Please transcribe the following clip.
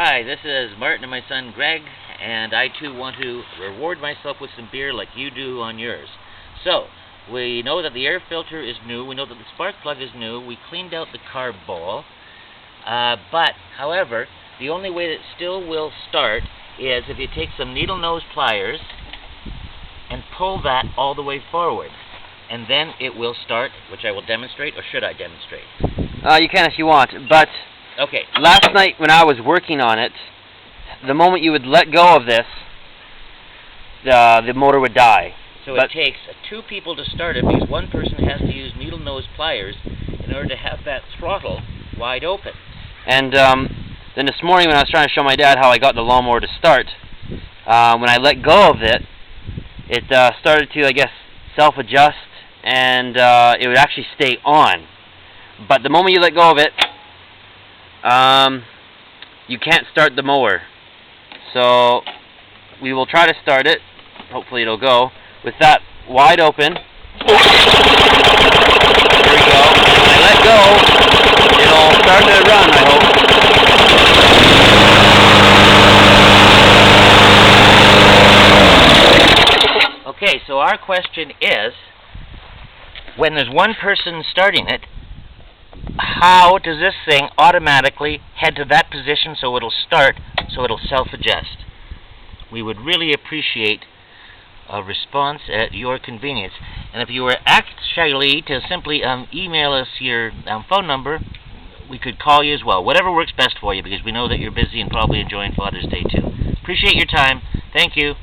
Hi, this is Martin and my son Greg, and I too want to reward myself with some beer like you do on yours. So, we know that the air filter is new, we know that the spark plug is new, we cleaned out the carb bowl, but, however, the only way that it still will start is if you take some needle nose pliers and pull that all the way forward, and then it will start, which I will demonstrate, or should I demonstrate? You can if you want, but okay. Last night when I was working on it, the moment you would let go of this, the motor would die. So it takes two people to start it because one person has to use needle nose pliers in order to have that throttle wide open. And then this morning when I was trying to show my dad how I got the lawnmower to start, when I let go of it, it started to, I guess, self-adjust, and it would actually stay on. But the moment you let go of it, you can't start the mower. So we will try to start it. Hopefully it'll go with that wide open. There we go. When I let go, it'll start to run, I hope. Okay, so our question is, when there's one person starting it, how does this thing automatically head to that position so it'll start, so it'll self-adjust? We would really appreciate a response at your convenience. And if you were actually to simply email us your phone number, we could call you as well. Whatever works best for you, because we know that you're busy and probably enjoying Father's Day too. Appreciate your time. Thank you.